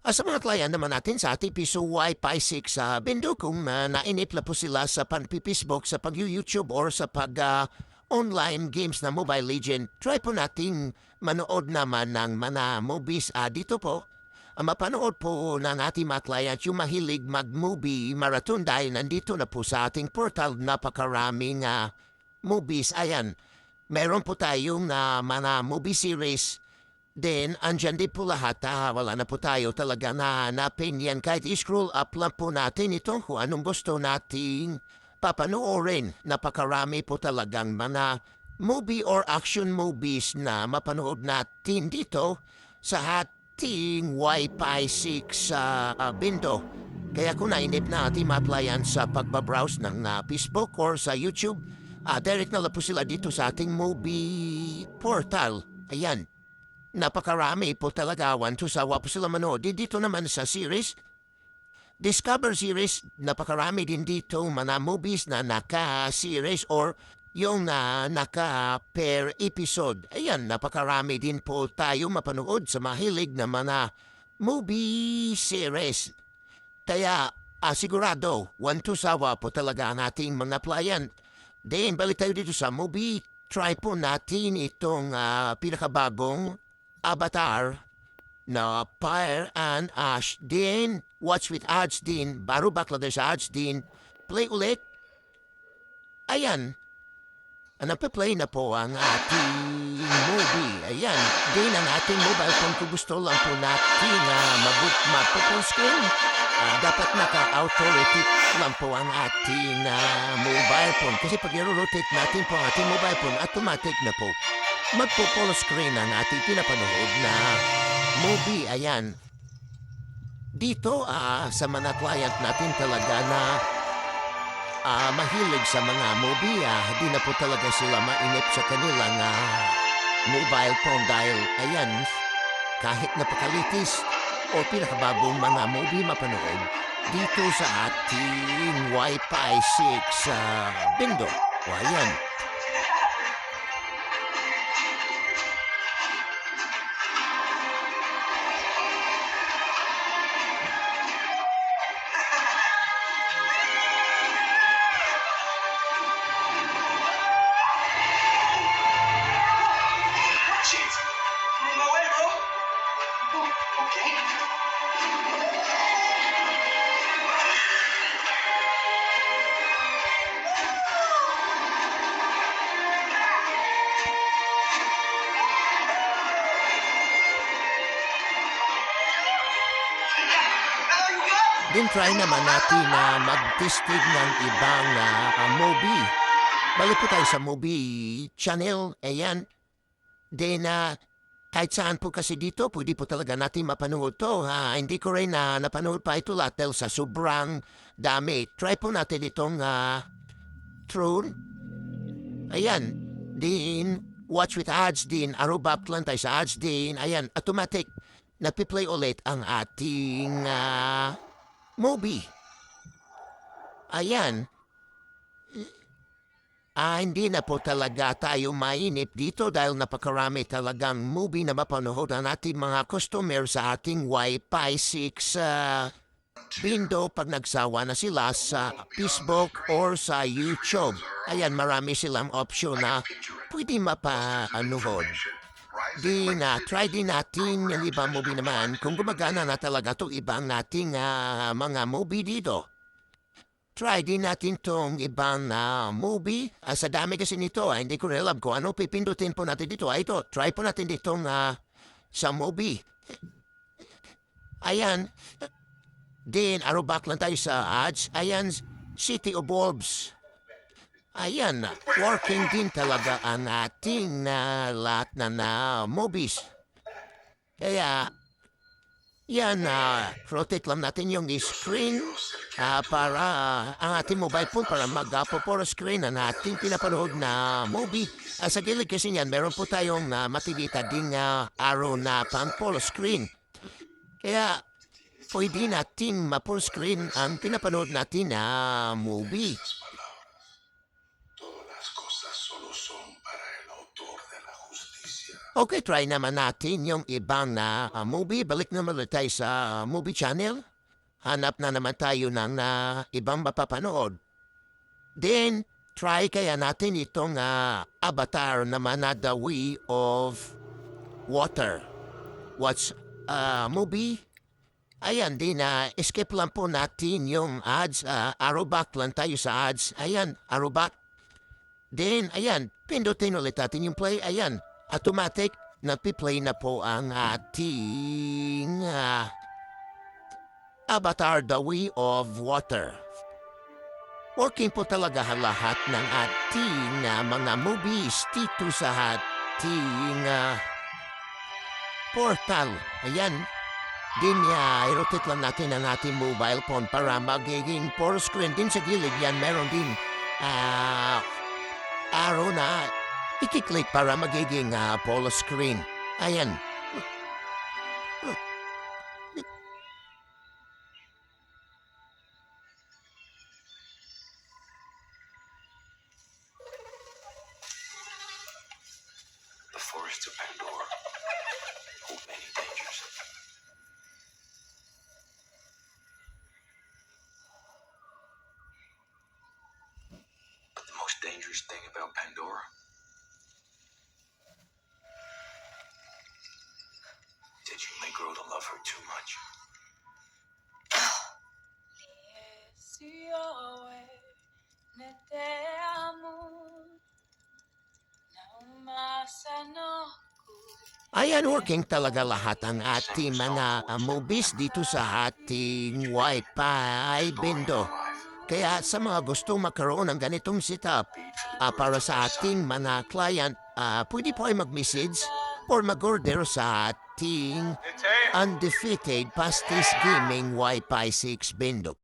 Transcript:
Sa mga klient naman natin sa ating piso Wi-Fi 6 sa Bindo kung nainip na po sila sa pag-Facebook, sa pag-YouTube or sa pag-online games na Mobile Legend, try po nating manood naman ng mga movies dito po. Mapanood po ng ating mga client yung mahilig mag-movie marathon dahil nandito na po sa ating portal napakaraming movies. Ayan, meron po tayong mga movie series. Then, andyan din po lahat. Wala na po tayo talaga na hanapin yan. Kahit i-scroll up lang po natin ito kung anong gusto nating papanoorin. Napakarami po talagang mga movie or action movies na mapanood natin dito sa ating Wi-Fi 6 sa Bindo. Kaya kung nainip na ating ma-applyan sa pagbabrowse ng Facebook or sa YouTube, direct na lang po sila dito sa ating movie portal. Ayan. Napakarami po talaga. To sawa po sila manood. Dito naman sa series, Discover series, napakarami din dito mga movies na naka-series or yung naka-per episode. Ayan, napakarami din po tayo mapanood sa mahilig na mga movie series. Kaya sigurado, to sawa po talaga ang ating mga client. Then, balik tayo dito sa movie. Try po natin itong pinakabagong Avatar na Fire and Ash din. Watch with ads din. Baru bakla sa ads din. Play ulit. Ayan. Nape-play na po ang ating movie. Ayan. Din ang ating mobile phone kung gusto lang po natin mag-bookmark po full screen. Dapat naka-auto-rotate lang po ang ating mobile phone. Kasi pag i-rotate natin po ang ating mobile phone, automatic na po magpo-full screen ang ating pinapanood na movie. Ayan. Dito sa mga client natin talaga na mahilig sa mga movie, di na po talaga sila mainip sa kanilang mobile phone dahil ayan, kahit napakalitis o pinakabagong mga movie mapanood dito sa ating Wi-Fi 6 sa Bindo. O ayan. Shit! You're in my way, bro! Oh, okay. Din try naman natin na mag-testing ng ibang movie. Balik po tayo sa movie channel. Ayan. Then, kahit saan po kasi dito, pwede po talaga natin mapanood to. Hindi ko rin napanood pa ito lahat dahil sa sobrang dami. Try po natin itong Throne. Ayan. Din, watch with ads din. Arobap lang tayo sa ads din. Ayan, automatic. Nagpi-play ulit ang ating movie. Ayan. Hindi na po talaga tayo mainip dito dahil napakarami talagang movie na mapanood ang ating mga customer sa ating Wi-Fi 6 Bindo pag nagsawa na sila sa Facebook or sa YouTube. Ayan, marami silang option na pwede mapanood. Try din natin yung ibang movie naman kung gumagana na talaga itong ibang nating mga movie dito. Try din natin tong ibang movie. Sa dami kasi nito, hindi ko rin alam kung ano pipindutin po natin dito. Ito, try po natin ditong sa movie. Ayan. Then, back lang tayo sa ads. Ayan, City of Wolves. Ayan, working din talaga ang ating lahat na movies. Kaya, yan, rotate lang natin yung screen para ang ating mobile phone para mag-full screen ang ating pinapanood na movie. Sa gilid kasi yan, meron po tayong matibita ding arrow na pang full screen. Kaya, pwede natin ma-full screen ang pinapanood natin na movie. Todas las cosas solo son para el autor de la justicia. Okay, try naman natin yung ibang na movie. Balik naman ulit tayo sa movie channel. Hanap na naman tayo ng ibang mapapanood. Then, try kaya natin itong Avatar naman na The Way of Water. Watch movie. Ayan, din escape lang po natin yung ads. Arrow back lang tayo sa ads. Ayan, arrow back. Then, ayan, pindutin ulit natin yung play. Ayan, automatic, napiplay na po ang ating Avatar The Way of Water. Working po talaga lahat ng ating mga movies dito sa ating portal. Ayan, din i-rotate lang natin ang ating mobile phone para magiging full screen din sa gilid. Yan, meron din arrow na i-click para magiging full screen. Ayan. The forest of Pandora hold many dangers. But the most dangerous thing about Pandora is that you may grow to love her too much. Ayan, working talaga lahat ang ating mga movies dito sa ating Wi-Fi window. Kaya sa mga gusto magkaroon ng ganitong setup para sa ating mga client, pwede po ay mag-message or mag-order sa ating Undefeated Pastis Gaming Wi-Fi 6 window.